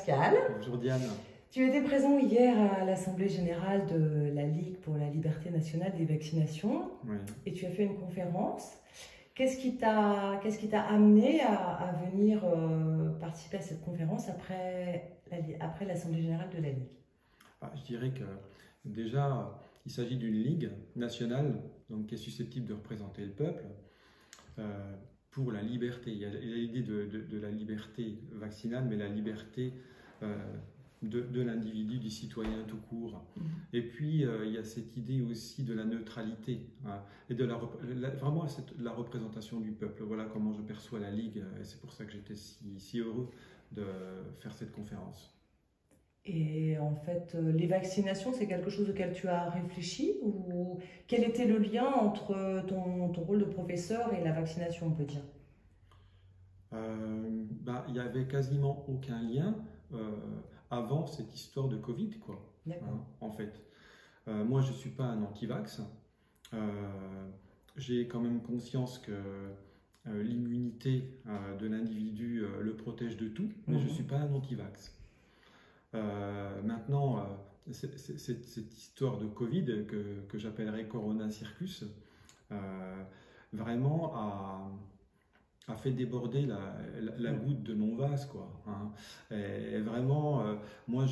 Pascal. Bonjour Diane. Tu étais présent hier à l'Assemblée générale de la Ligue pour la liberté nationale des vaccinations. Oui. Et tu as fait une conférence. Qu'est-ce qui t'a amené à venir participer à cette conférence après l'Assemblée générale de la Ligue? Je dirais que déjà, il s'agit d'une ligue nationale donc, qui est susceptible de représenter le peuple pour la liberté. Il y a l'idée de la liberté vaccinale, mais la liberté de l'individu, du citoyen tout court. Et puis, il y a cette idée aussi de la neutralité et de vraiment la représentation du peuple. Voilà comment je perçois la Ligue et c'est pour ça que j'étais si heureux de faire cette conférence. Et en fait, les vaccinations, c'est quelque chose auquel tu as réfléchi ou quel était le lien entre ton rôle de professeur et la vaccination, on peut dire? Il n'y avait quasiment aucun lien avant cette histoire de Covid, quoi. D'accord. En fait. Moi, je ne suis pas un anti-vax. J'ai quand même conscience que l'immunité de l'individu le protège de tout, mais je ne suis pas un anti-vax. Maintenant, cette histoire de Covid que j'appellerais Corona Circus, vraiment a fait déborder la goutte de mon vase, quoi. Et vraiment, moi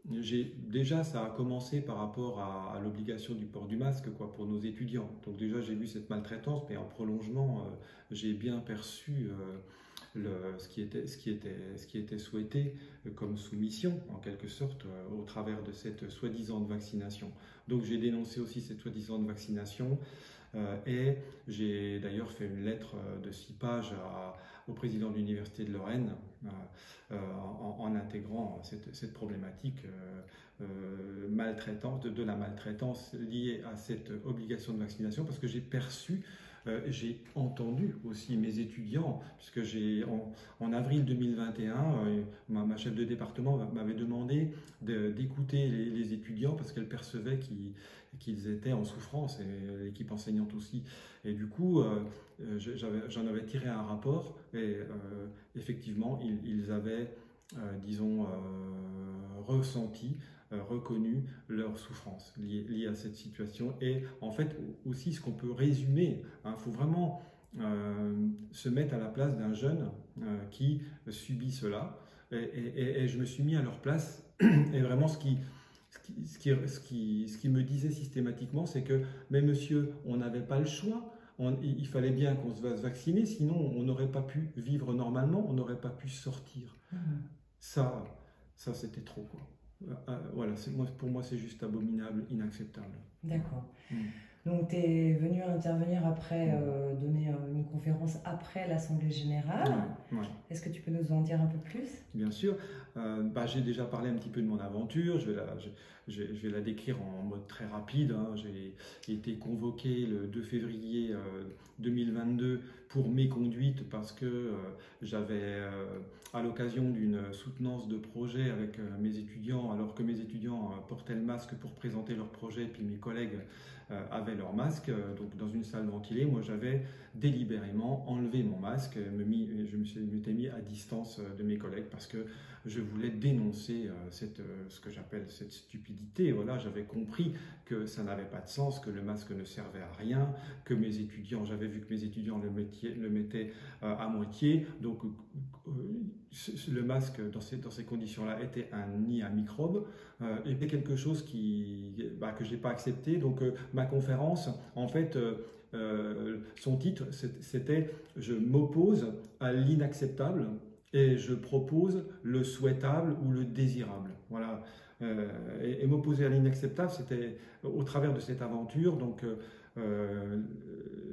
déjà, ça a commencé par rapport à l'obligation du port du masque, quoi, pour nos étudiants. Donc déjà, j'ai vu cette maltraitance, mais en prolongement, j'ai bien perçu ce qui était souhaité comme soumission, en quelque sorte, au travers de cette soi-disant vaccination. Donc j'ai dénoncé aussi cette soi-disant vaccination et j'ai d'ailleurs fait une lettre de 6 pages au président de l'Université de Lorraine en intégrant cette problématique maltraitante, de la maltraitance liée à cette obligation de vaccination, parce que j'ai perçu j'ai entendu aussi mes étudiants, puisque en avril 2021, ma chef de département m'avait demandé d'écouter les étudiants parce qu'elle percevait qu'ils étaient en souffrance, et l'équipe enseignante aussi. Et du coup, j'en avais tiré un rapport, et effectivement, ils avaient, disons, ressenti, reconnu leur souffrance liée à cette situation. Et en fait, aussi, ce qu'on peut résumer, il faut vraiment se mettre à la place d'un jeune qui subit cela. Et je me suis mis à leur place. Et vraiment, ce qui me disait systématiquement, c'est que, mais monsieur, on n'avait pas le choix. Il fallait bien qu'on se fasse vacciner, sinon on n'aurait pas pu vivre normalement, on n'aurait pas pu sortir. Ça c'était trop, quoi. Voilà, pour moi, c'est juste abominable, inacceptable. D'accord. Donc, tu es venu intervenir après, donner une conférence après l'Assemblée générale. Ouais. Est-ce que tu peux nous en dire un peu plus? Bien sûr. J'ai déjà parlé un petit peu de mon aventure. Je vais la décrire en mode très rapide. J'ai été convoqué le 2 février 2022 pour méconduite parce que j'avais, à l'occasion d'une soutenance de projet avec mes étudiants, alors que mes étudiants portaient le masque pour présenter leur projet, puis mes collègues avaient leur masque, donc dans une salle ventilée, moi j'avais délibérément enlevé mon masque, je m'étais mis à distance de mes collègues parce que je voulais dénoncer ce que j'appelle cette stupidité. Voilà, j'avais compris que ça n'avait pas de sens, que le masque ne servait à rien, que j'avais vu que mes étudiants le mettaient à moitié, donc le masque dans ces conditions-là était un nid à microbes, était quelque chose que je n'ai pas accepté. Donc ma conférence, en fait, son titre, c'était « Je m'oppose à l'inacceptable et je propose le souhaitable ou le désirable ». Voilà. Et m'opposer à l'inacceptable, c'était au travers de cette aventure, donc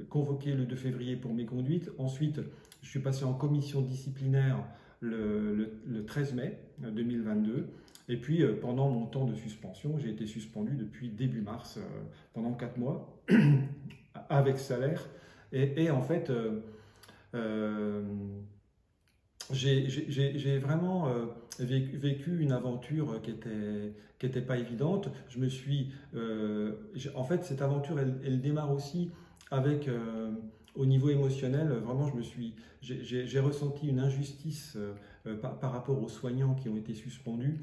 convoqué le 2 février pour méconduite. Ensuite, je suis passé en commission disciplinaire le 13 mai 2022. Et puis, pendant mon temps de suspension, j'ai été suspendu depuis début mars, pendant 4 mois, avec salaire. Et en fait, j'ai vraiment vécu une aventure qui était pas évidente. En fait, cette aventure, elle démarre aussi avec, au niveau émotionnel, vraiment, j'ai ressenti une injustice par rapport aux soignants qui ont été suspendus.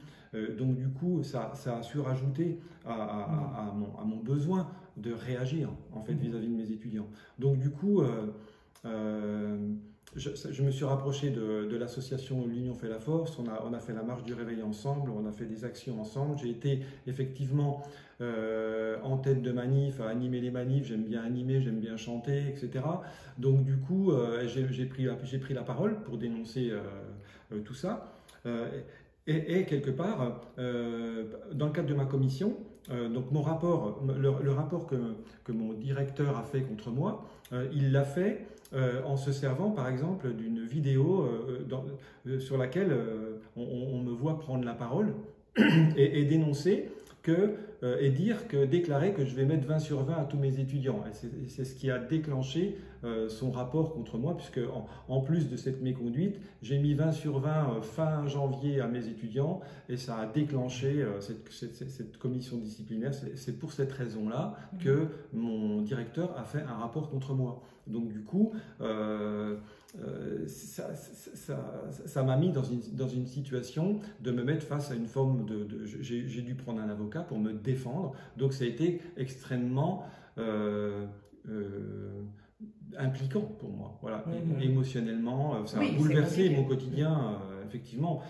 Donc du coup, ça a su rajouter à mon besoin de réagir en fait vis-à-vis de mes étudiants. Donc du coup, je me suis rapproché de l'association L'Union fait la force, on a fait la marche du réveil ensemble, on a fait des actions ensemble. J'ai été effectivement en tête de manif, à animer les manifs, j'aime bien animer, j'aime bien chanter, etc. Donc du coup, j'ai pris la parole pour dénoncer tout ça. Et quelque part, dans le cadre de ma commission, donc mon rapport, le rapport que mon directeur a fait contre moi, il l'a fait en se servant par exemple d'une vidéo sur laquelle on me voit prendre la parole et dénoncer et déclarer que je vais mettre 20 sur 20 à tous mes étudiants. Et c'est ce qui a déclenché son rapport contre moi, puisque en plus de cette méconduite, j'ai mis 20 sur 20 fin janvier à mes étudiants, et ça a déclenché cette commission disciplinaire. C'est pour cette raison-là que mon directeur a fait un rapport contre moi. Donc du coup, ça m'a mis dans une situation de me mettre face à une forme j'ai dû prendre un avocat pour me défendre. Donc ça a été extrêmement impliquant pour moi. Voilà. Émotionnellement, ça a bouleversé mon quotidien, effectivement.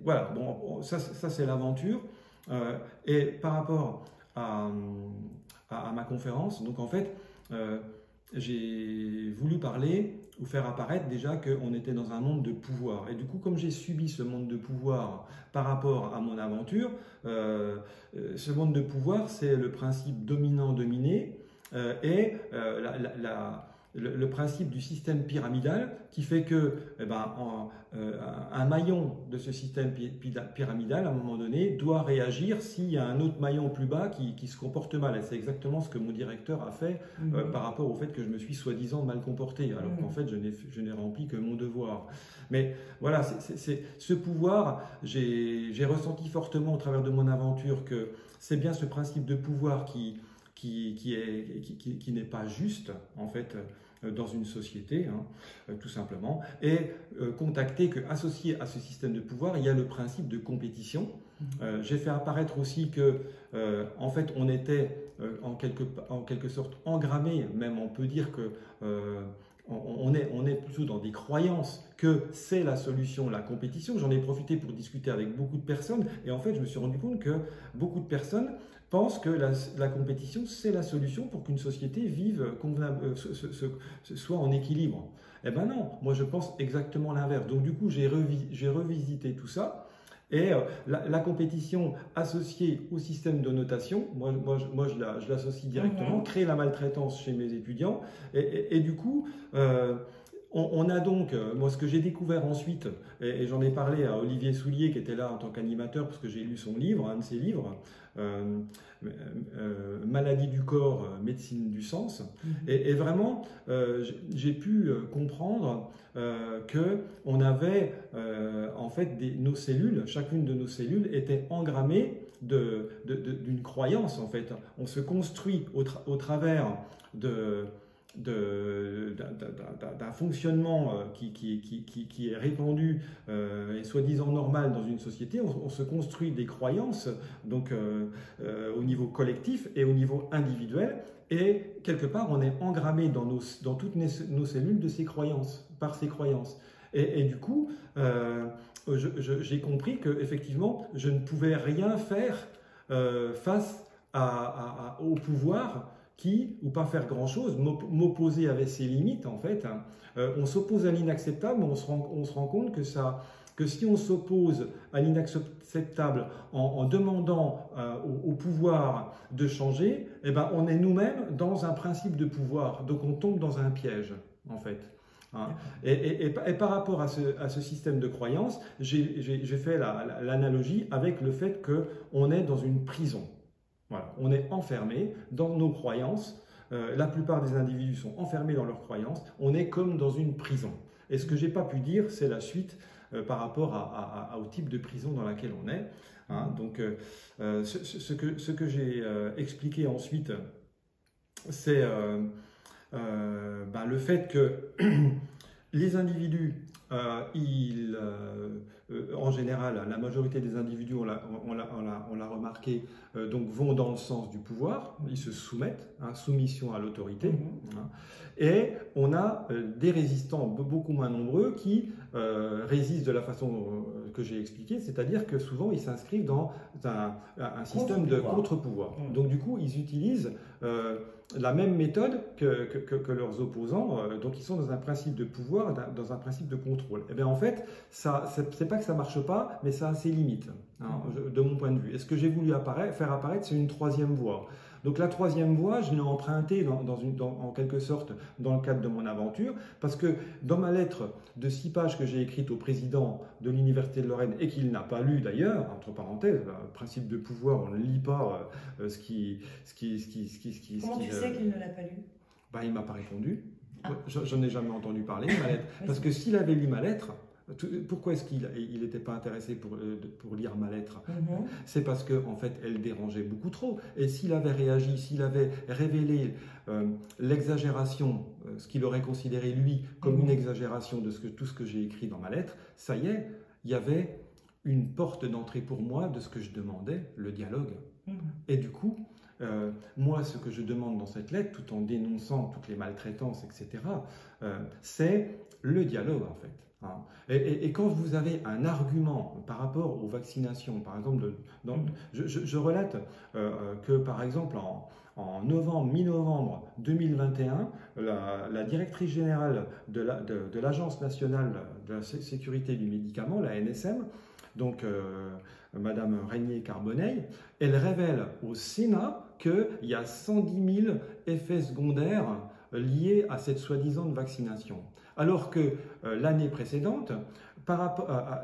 Voilà, bon, ça c'est l'aventure. Et par rapport à ma conférence, donc en fait, j'ai voulu parler ou faire apparaître déjà qu'on était dans un monde de pouvoir. Et du coup, comme j'ai subi ce monde de pouvoir par rapport à mon aventure, ce monde de pouvoir, c'est le principe dominant-dominé et le principe du système pyramidal qui fait que un maillon de ce système pyramidal, à un moment donné, doit réagir s'il y a un autre maillon plus bas qui se comporte mal. Et c'est exactement ce que mon directeur a fait par rapport au fait que je me suis soi-disant mal comporté, alors qu'en fait, je n'ai rempli que mon devoir. Mais voilà, ce pouvoir, j'ai ressenti fortement au travers de mon aventure que c'est bien ce principe de pouvoir qui n'est pas juste, en fait, dans une société, tout simplement, et associé à ce système de pouvoir, il y a le principe de compétition. J'ai fait apparaître aussi que, en fait, on était en quelque sorte engrammé, même on peut dire que on est plutôt dans des croyances que c'est la solution, la compétition. J'en ai profité pour discuter avec beaucoup de personnes, et en fait, je me suis rendu compte que beaucoup de personnes pensent que la compétition, c'est la solution pour qu'une société vive soit en équilibre. Eh ben non, moi je pense exactement l'inverse. Donc du coup, j'ai revisité tout ça. Et la compétition associée au système de notation, moi je l'associe directement, créer la maltraitance chez mes étudiants. Et du coup, on a donc, moi ce que j'ai découvert ensuite, et j'en ai parlé à Olivier Soulier qui était là en tant qu'animateur parce que j'ai lu son livre, un de ses livres, Maladie du corps, médecine du sens. Et vraiment, j'ai pu comprendre qu'on avait en fait nos cellules, chacune de nos cellules était engrammée d'une croyance en fait. On se construit au travers d'un fonctionnement qui est répandu et soi-disant normal dans une société. On se construit des croyances donc au niveau collectif et au niveau individuel, et quelque part on est engrammé dans toutes nos cellules de ces croyances, par ces croyances. Et du coup j'ai compris que effectivement je ne pouvais rien faire face au pouvoir ou pas faire grand-chose, m'opposer avec ses limites en fait. On s'oppose à l'inacceptable, mais on se rend compte que si on s'oppose à l'inacceptable en demandant au pouvoir de changer, eh ben, on est nous-mêmes dans un principe de pouvoir, donc on tombe dans un piège en fait. Et par rapport à ce système de croyance, j'ai fait l'analogie avec le fait qu'on est dans une prison. Voilà, on est enfermé dans nos croyances. La plupart des individus sont enfermés dans leurs croyances. On est comme dans une prison. Et ce que j'ai pas pu dire, c'est la suite par rapport au type de prison dans laquelle on est. Donc, ce que j'ai expliqué ensuite, c'est le fait que les individus En général, la majorité des individus, on l'a remarqué, donc vont dans le sens du pouvoir, ils se soumettent, hein, soumission à l'autorité. Hein. Et on a des résistants beaucoup moins nombreux qui résistent de la façon que j'ai expliqué, c'est-à-dire que souvent ils s'inscrivent dans un système de contre-pouvoir. Donc du coup, ils utilisent la même méthode que leurs opposants, donc ils sont dans un principe de pouvoir, dans un principe de contrôle. Et bien en fait, c'est pas que ça marche pas, mais ça a ses limites, hein, de mon point de vue. Et ce que j'ai voulu faire apparaître, c'est une troisième voie. Donc la troisième voie, je l'ai empruntée en quelque sorte dans le cadre de mon aventure, parce que dans ma lettre de 6 pages que j'ai écrite au président de l'Université de Lorraine, et qu'il n'a pas lu d'ailleurs, entre parenthèses, le principe de pouvoir, on ne lit pas Comment tu sais qu'il ne l'a pas lu? Ben, il ne m'a pas répondu. J'en ai jamais entendu parler de ma lettre. Parce que s'il avait lu ma lettre, pourquoi est-ce qu'il n'était pas intéressé pour lire ma lettre? C'est parce qu'en en fait, elle dérangeait beaucoup trop. Et s'il avait réagi, s'il avait révélé l'exagération, ce qu'il aurait considéré lui comme une exagération de tout ce que j'ai écrit dans ma lettre, ça y est, il y avait une porte d'entrée pour moi de ce que je demandais, le dialogue. Et du coup, moi, ce que je demande dans cette lettre, tout en dénonçant toutes les maltraitances, etc., c'est le dialogue, en fait. Hein. Et quand vous avez un argument par rapport aux vaccinations, par exemple, je relate que, par exemple, en mi-novembre 2021, la directrice générale de l'Agence nationale de la sécurité du médicament, la NSM, donc Madame Régnier-Carbonneil, elle révèle au Sénat qu'il y a 110 000 effets secondaires liés à cette soi-disant vaccination. Alors que l'année précédente,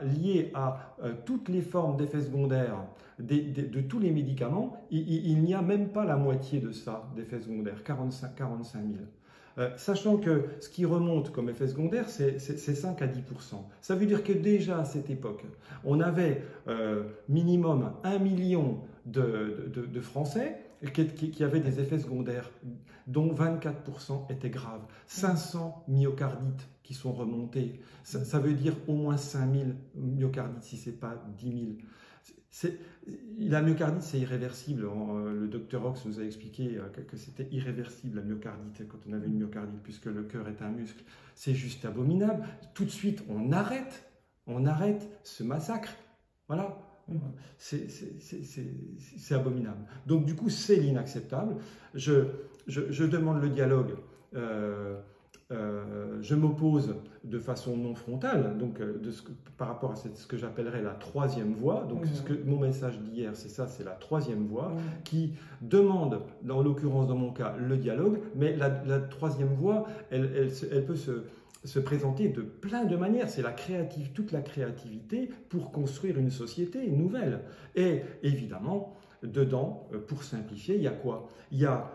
lié à toutes les formes d'effets secondaires de tous les médicaments, il n'y a même pas la moitié de ça, d'effets secondaires, 45 000. Sachant que ce qui remonte comme effet secondaire, c'est 5 à 10%. Ça veut dire que déjà à cette époque, on avait minimum 1 million de Français qui avaient des effets secondaires, dont 24% étaient graves. 500 myocardites qui sont remontés. Ça veut dire au moins 5000 myocardites, si ce n'est pas 10 000. La myocardite, c'est irréversible. Le docteur Ox nous a expliqué que c'était irréversible, la myocardite, quand on avait une myocardite, puisque le cœur est un muscle. C'est juste abominable. Tout de suite, on arrête ce massacre. Voilà. C'est abominable. Donc, du coup, c'est l'inacceptable. Je demande le dialogue. Je m'oppose de façon non frontale, donc par rapport à ce que j'appellerais la troisième voie. Donc mon message d'hier, c'est ça, c'est la troisième voie qui demande, en l'occurrence dans mon cas, le dialogue, mais la troisième voie, elle peut se présenter de plein de manières. C'est toute la créativité pour construire une société nouvelle. Et évidemment, dedans, pour simplifier, il y a quoi? Il y a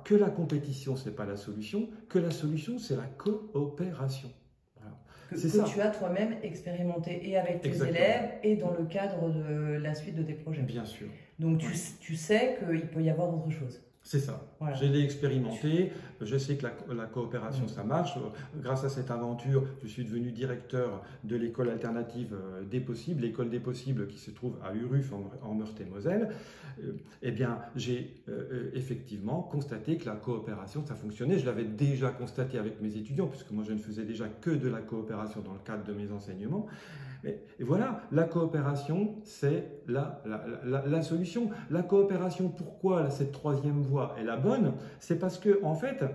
que la compétition, ce n'est pas la solution, que la solution, c'est la coopération. Voilà. Que tu as toi-même expérimenté et avec tes élèves et dans le cadre de la suite de tes projets. Bien sûr. Donc tu sais qu'il peut y avoir autre chose. C'est ça. Voilà. Je l'ai expérimenté. Je sais que la coopération, ça marche. Grâce à cette aventure, je suis devenu directeur de l'école alternative des possibles, l'école des possibles qui se trouve à Uruf en Meurthe-et-Moselle. Eh bien, j'ai effectivement constaté que la coopération, ça fonctionnait. Je l'avais déjà constaté avec mes étudiants, puisque moi, je ne faisais déjà que de la coopération dans le cadre de mes enseignements. Et voilà, la coopération, c'est la solution. La coopération, pourquoi cette troisième voie est la bonne? C'est parce que, en fait,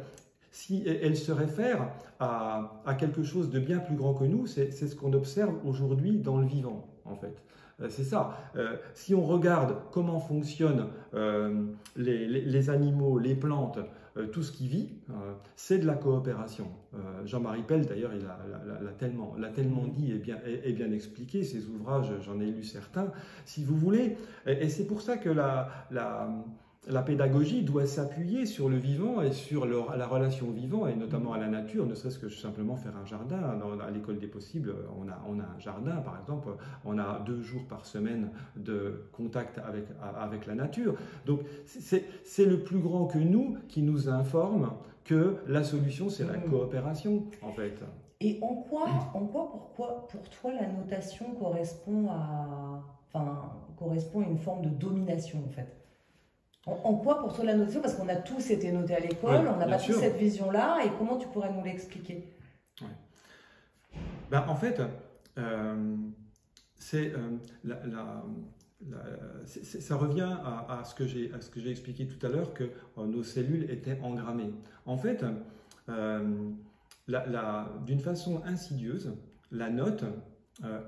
si elle se réfère à quelque chose de bien plus grand que nous, c'est ce qu'on observe aujourd'hui dans le vivant, en fait. C'est ça. Si on regarde comment fonctionnent les animaux, les plantes, tout ce qui vit, c'est de la coopération. Jean-Marie Pell, d'ailleurs, il l'a tellement dit et bien expliqué. Ses ouvrages, j'en ai lu certains, si vous voulez. Et c'est pour ça que la pédagogie doit s'appuyer sur le vivant et sur la relation au vivant, et notamment à la nature, ne serait-ce que simplement faire un jardin. À l'école des possibles, on a un jardin, par exemple, on a 2 jours par semaine de contact avec la nature. Donc c'est le plus grand que nous qui nous informe que la solution, c'est la coopération, en fait. Et pourquoi pour toi la notation correspond correspond à une forme de domination en fait? En quoi pour toi la notation? Parce qu'on a tous été notés à l'école, Ouais, on n'a bien pas tous sûr. cette vision-là, et comment tu pourrais nous l'expliquer? Ouais. Ben, en fait, c'est ça revient à ce que j'ai expliqué tout à l'heure, que nos cellules étaient engrammées. En fait, d'une façon insidieuse, la note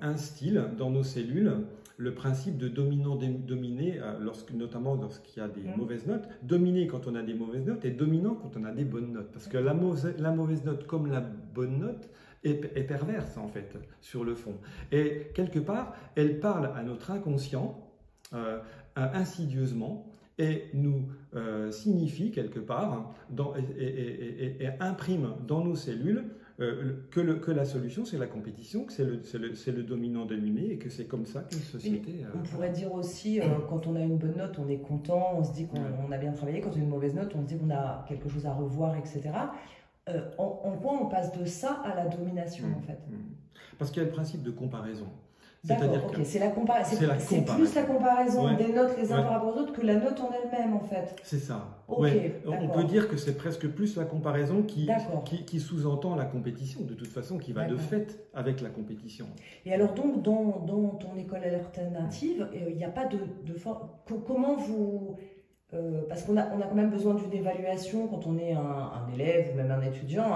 instille dans nos cellules le principe de dominant-dominé, notamment lorsqu'il y a des mauvaises notes, dominer quand on a des mauvaises notes et dominant quand on a des bonnes notes. Parce que la mauvaise note, comme la bonne note, est perverse en fait, sur le fond. Et quelque part, elle parle à notre inconscient insidieusement et nous signifie quelque part et imprime dans nos cellules que la solution c'est la compétition, que c'est le dominant-dominé et que c'est comme ça qu'une société... On pourrait dire aussi, quand on a une bonne note, on est content, on se dit qu'on a bien travaillé. Quand on a une mauvaise note, on se dit qu'on a quelque chose à revoir, etc. En quoi on passe de ça à la domination en fait? Parce qu'il y a le principe de comparaison. D'accord, ok, c'est plus la comparaison des notes les uns par rapport aux autres que la note en elle-même en fait. C'est ça. Okay, on peut dire que c'est presque plus la comparaison qui sous-entend la compétition, de toute façon, qui va de fait avec la compétition. Et alors donc, dans ton école alternative, il n'y a pas de comment vous... parce qu'on a quand même besoin d'une évaluation quand on est un élève ou même un étudiant,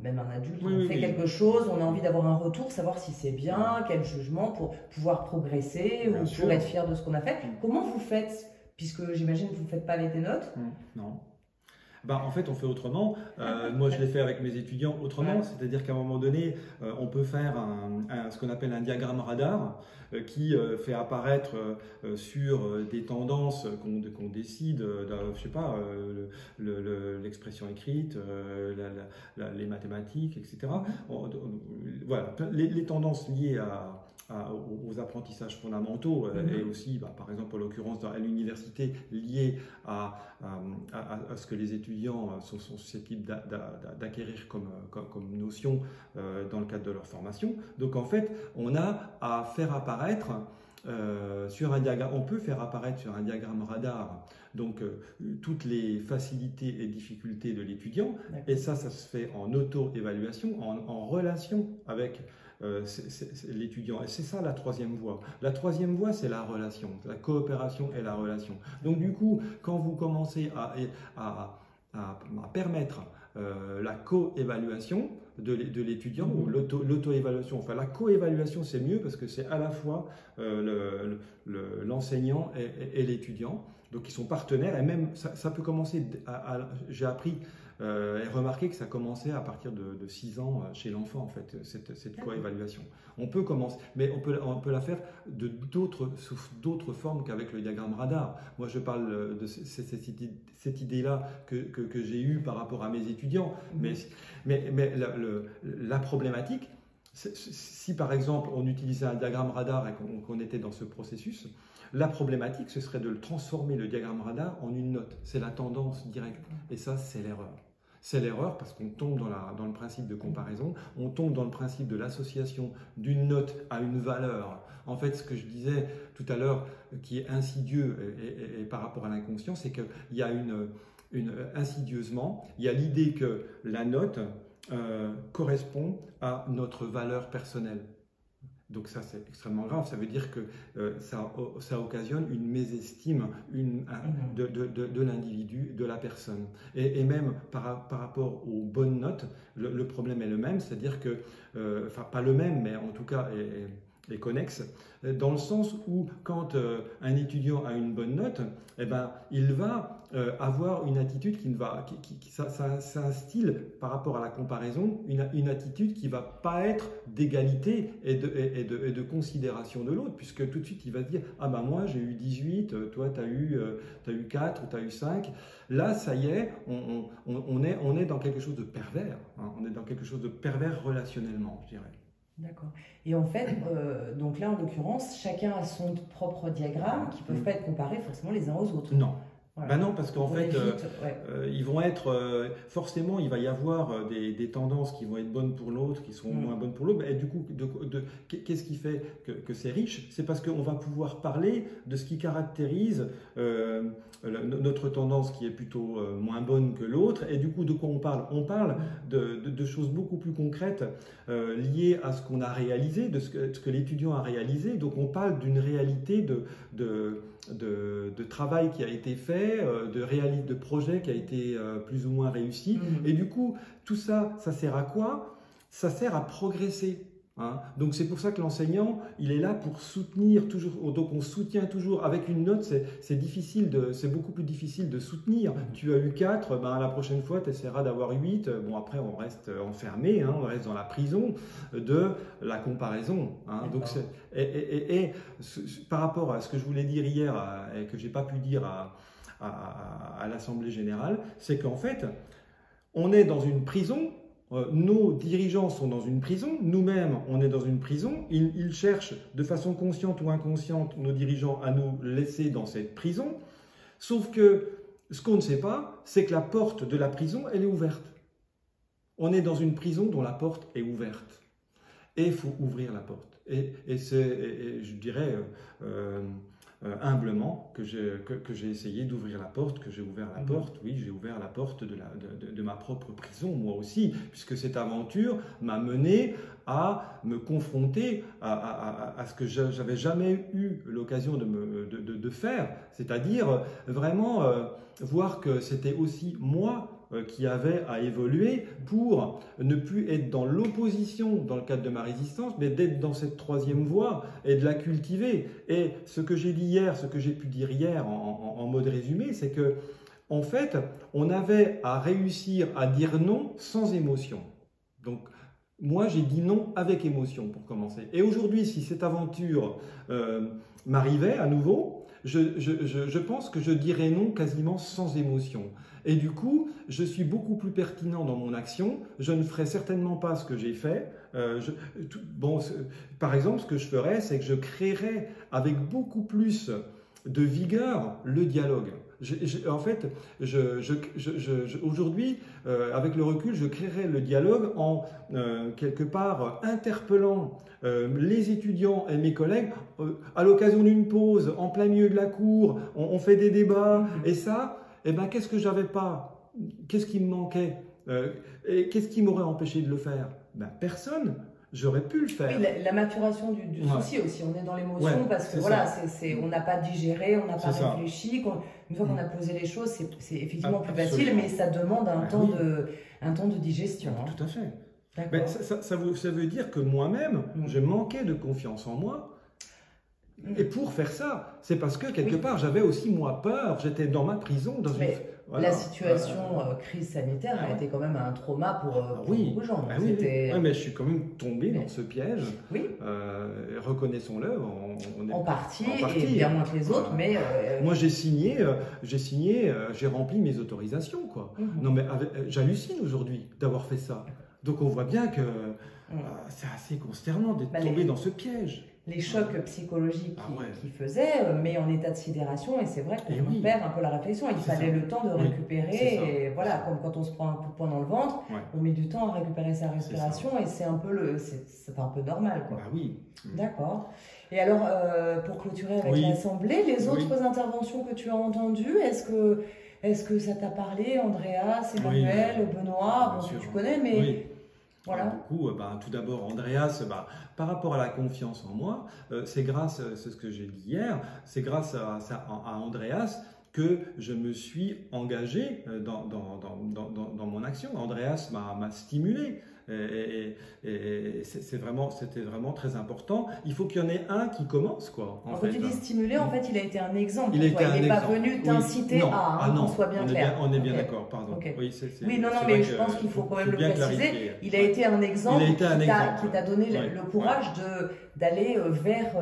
même un adulte, on fait quelque chose, on a envie d'avoir un retour, savoir si c'est bien, quel jugement pour pouvoir progresser ou pour être fier de ce qu'on a fait. Comment vous faites, puisque j'imagine que vous ne faites pas avec des notes? Non. En fait, on fait autrement. Moi, je l'ai fait avec mes étudiants autrement, c'est-à-dire qu'à un moment donné, on peut faire ce qu'on appelle un diagramme radar qui fait apparaître sur des tendances qu'on décide, je sais pas, l'expression écrite, les mathématiques, etc. Voilà, les tendances liées aux apprentissages fondamentaux et aussi, par exemple, en l'occurrence à l'université, liées à ce que les étudiants sont susceptibles d'acquérir comme notion dans le cadre de leur formation. Donc en fait, on a à faire apparaître sur un diagramme, on peut faire apparaître sur un diagramme radar donc toutes les facilités et difficultés de l'étudiant, et ça se fait en auto-évaluation, en relation avec l'étudiant. Et c'est ça la troisième voie. La troisième voie, c'est la relation, la coopération et la relation. Donc du coup, quand vous commencez à permettre la co-évaluation de l'étudiant, ou l'auto-évaluation, enfin la co-évaluation c'est mieux parce que c'est à la fois l'enseignant et l'étudiant, donc ils sont partenaires, et même ça peut commencer, j'ai appris et remarqué que ça commençait à partir de 6 ans chez l'enfant en fait, cette co-évaluation. On peut commencer, mais on peut la faire sous d'autres formes qu'avec le diagramme radar. Moi je parle de cette idée-là que j'ai eue par rapport à mes étudiants, mais la problématique, si par exemple on utilisait un diagramme radar et qu'on était dans ce processus, la problématique ce serait de le transformer, le diagramme radar, en une note. C'est la tendance directe, et ça c'est l'erreur. C'est l'erreur parce qu'on tombe dans le principe de comparaison, on tombe dans le principe de l'association d'une note à une valeur. En fait, ce que je disais tout à l'heure, qui est insidieux et par rapport à l'inconscient, c'est qu'il y a insidieusement, il y a l'idée que la note correspond à notre valeur personnelle. Donc ça, c'est extrêmement grave. Ça veut dire que ça occasionne une mésestime de l'individu, de la personne. Et même par rapport aux bonnes notes, le problème est le même. C'est-à-dire que, enfin pas le même, mais en tout cas est connexe, dans le sens où quand un étudiant a une bonne note, eh ben, il va avoir une attitude c'est un style par rapport à la comparaison, une attitude qui ne va pas être d'égalité et de considération de l'autre, puisque tout de suite il va se dire « Ah ben moi j'ai eu 18, toi tu as eu 4 ou tu as eu 5 ». Là, ça y est, on est dans quelque chose de pervers, hein, on est dans quelque chose de pervers relationnellement, je dirais. D'accord. Et en fait, donc là, en l'occurrence, chacun a son propre diagramme qui ne peuvent pas être comparés forcément les uns aux autres. Non. Voilà. Ben non, parce qu'en fait, ils vont être forcément, il va y avoir des tendances qui vont être bonnes pour l'autre, qui seront moins bonnes pour l'autre. Et du coup, qu'est-ce qui fait que c'est riche? C'est parce qu'on va pouvoir parler de ce qui caractérise notre tendance qui est plutôt moins bonne que l'autre. Et du coup, de quoi on parle? On parle de choses beaucoup plus concrètes liées à ce qu'on a réalisé, de ce que l'étudiant a réalisé. Donc, on parle d'une réalité de travail qui a été fait, de projet qui a été plus ou moins réussi. Et du coup, tout ça, ça sert à quoi? Ça sert à progresser. Hein. Donc c'est pour ça que l'enseignant, il est là pour soutenir toujours. Donc on soutient toujours. Avec une note, c'est beaucoup plus difficile de soutenir. Tu as eu 4, ben, la prochaine fois, tu essaieras d'avoir 8. Bon, après, on reste enfermé, hein, on reste dans la prison de la comparaison. Hein. Donc, par rapport à ce que je voulais dire hier et que je n'ai pas pu dire à l'Assemblée générale, c'est qu'en fait, on est dans une prison. Nos dirigeants sont dans une prison, nous-mêmes on est dans une prison, ils cherchent de façon consciente ou inconsciente, nos dirigeants, à nous laisser dans cette prison, sauf que ce qu'on ne sait pas, c'est que la porte de la prison, elle est ouverte. On est dans une prison dont la porte est ouverte. Et il faut ouvrir la porte. Et je dirais humblement que j'ai essayé d'ouvrir la porte, que j'ai ouvert la porte. Oui, j'ai ouvert la porte de ma propre prison, moi aussi, puisque cette aventure m'a mené à me confronter à ce que j'avais jamais eu l'occasion de faire, c'est-à-dire vraiment voir que c'était aussi moi qui avait à évoluer pour ne plus être dans l'opposition dans le cadre de ma résistance, mais d'être dans cette troisième voie et de la cultiver. Et ce que j'ai dit hier, ce que j'ai pu dire hier en mode résumé, c'est que en fait, on avait à réussir à dire non sans émotion. Donc, moi, j'ai dit non avec émotion pour commencer. Et aujourd'hui, si cette aventure m'arrivait à nouveau, je pense que je dirais non quasiment sans émotion. Et du coup, je suis beaucoup plus pertinent dans mon action. Je ne ferai certainement pas ce que j'ai fait. Par exemple, ce que je ferais, c'est que je créerais avec beaucoup plus de vigueur le dialogue. En fait, aujourd'hui, avec le recul, je créerais le dialogue en quelque part interpellant les étudiants et mes collègues à l'occasion d'une pause, en plein milieu de la cour, on fait des débats, et ça, eh ben, qu'est-ce que j'avais pas? Qu'est-ce qui me manquait? Et qu'est-ce qui m'aurait empêché de le faire? Ben, personne. J'aurais pu le faire. Oui, la maturation du souci aussi. On est dans l'émotion parce que voilà, on n'a pas digéré, on n'a pas réfléchi. Une fois qu'on a posé les choses, c'est effectivement plus facile, mais ça demande un temps de digestion. Hein. Tout à fait. Mais ça veut dire que moi-même, je manquais de confiance en moi. Et pour faire ça, c'est parce que quelque part, j'avais aussi moi peur. J'étais dans ma prison. La situation crise sanitaire a été quand même un trauma pour beaucoup de gens. Oui, mais je suis quand même tombé dans ce piège. Oui. Reconnaissons-le. En partie, et bien moins que les autres, mais... Moi, j'ai rempli mes autorisations, quoi. Non, mais j'hallucine aujourd'hui d'avoir fait ça. Donc, on voit bien que c'est assez consternant d'être tombé dans ce piège. Les chocs psychologiques qui faisaient, mais en état de sidération, et c'est vrai qu'on perd un peu la réflexion. Il fallait le temps de récupérer, et voilà, comme quand on se prend un coup de poing dans le ventre, on met du temps à récupérer sa respiration, et c'est un peu normal, quoi. Bah oui. D'accord. Et alors, pour clôturer avec l'Assemblée, les autres interventions que tu as entendues, est-ce que ça t'a parlé, Andreas, Emmanuel, Benoît, bon, tu connais, mais... Voilà. Du coup, tout d'abord, Andreas, par rapport à la confiance en moi, c'est ce que j'ai dit hier, c'est grâce à Andreas que je me suis engagé dans mon action. Andreas m'a stimulé. Et c'était vraiment très important. Il faut qu'il y en ait un qui commence, quoi. Quand tu dis stimuler, en fait, il a été un exemple. Il n'est pas venu t'inciter qu'on soit bien clair. On est bien d'accord, pardon. Okay. Oui, mais je pense qu'il faut quand même le préciser. Il a été un exemple qui t'a donné le courage d'aller vers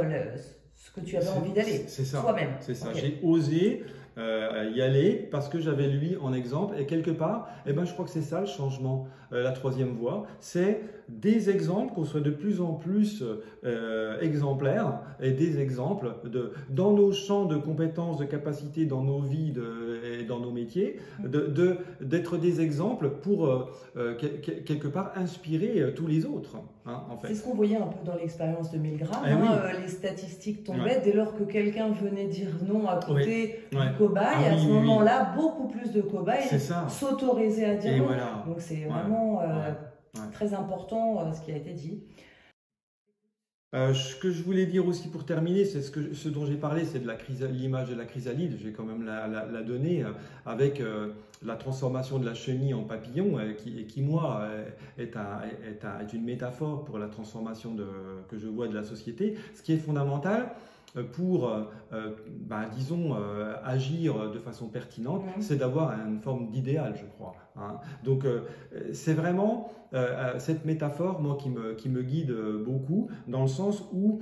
ce que tu avais envie d'aller, c'est ça. toi-même. C'est ça. J'ai osé y aller parce que j'avais lui en exemple. Et quelque part, eh ben, je crois que c'est ça le changement, la troisième voie, c'est des exemples, qu'on soit de plus en plus exemplaires et des exemples dans nos champs de compétences, de capacités, dans nos vies et dans nos métiers, d'être des exemples pour quelque part inspirer tous les autres. Hein, en fait. C'est ce qu'on voyait un peu dans l'expérience de Milgram. Oui. Les statistiques tombaient dès lors que quelqu'un venait dire non à côté du cobaye. À ce oui, moment-là, beaucoup plus de cobayes s'autorisaient à dire non. Voilà. Donc c'est vraiment très important ce qui a été dit. Ce que je voulais dire aussi pour terminer, c'est ce dont j'ai parlé, c'est de l'image de la chrysalide. Je vais quand même la donner avec la transformation de la chenille en papillon, qui moi est une métaphore pour la transformation que je vois de la société. Ce qui est fondamental pour, disons, agir de façon pertinente, c'est d'avoir une forme d'idéal, je crois. Hein. Donc, c'est vraiment cette métaphore, moi, qui me guide beaucoup, dans le sens où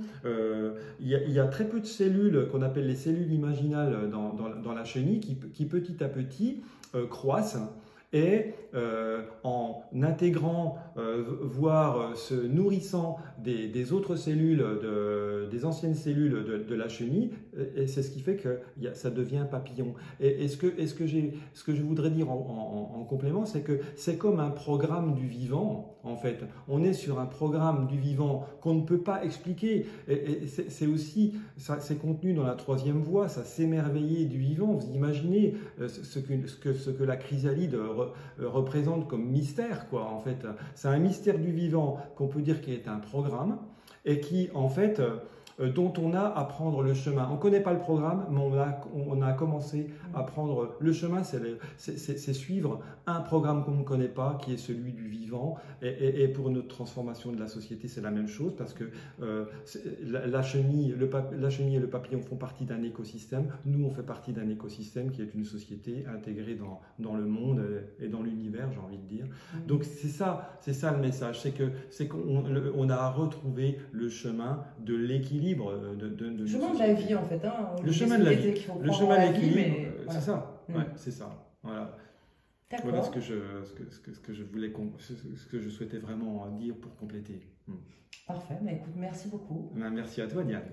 il y a très peu de cellules qu'on appelle les cellules imaginales dans la chenille qui petit à petit croissent. Et en intégrant, voire se nourrissant des autres cellules, des anciennes cellules de la chenille, et c'est ce qui fait que ça devient papillon. Et ce que je voudrais dire en complément, c'est que c'est comme un programme du vivant, en fait. On est sur un programme du vivant qu'on ne peut pas expliquer. Et c'est aussi, c'est contenu dans la troisième voie, ça s'émerveiller du vivant. Vous imaginez ce que la chrysalide représente comme mystère, quoi, en fait. C'est un mystère du vivant qu'on peut dire qui est un programme et qui, en fait, dont on a à prendre le chemin. On ne connaît pas le programme, mais on a commencé à prendre le chemin, c'est suivre un programme qu'on ne connaît pas, qui est celui du vivant. Et pour notre transformation de la société, c'est la même chose, parce que la chenille et le papillon font partie d'un écosystème. Nous, on fait partie d'un écosystème qui est une société intégrée dans le monde et dans l'univers, j'ai envie de dire. Donc c'est ça le message, c'est qu'on a retrouvé le chemin de l'équilibre. Le chemin de la vie, en fait. Hein, le chemin de la vie. Le chemin de l'équilibre, voilà. c'est ça. Ouais, c'est ça. Voilà. Voilà ce que je voulais, ce que je souhaitais vraiment dire pour compléter. Parfait. Écoute, merci beaucoup. Merci à toi, Diane.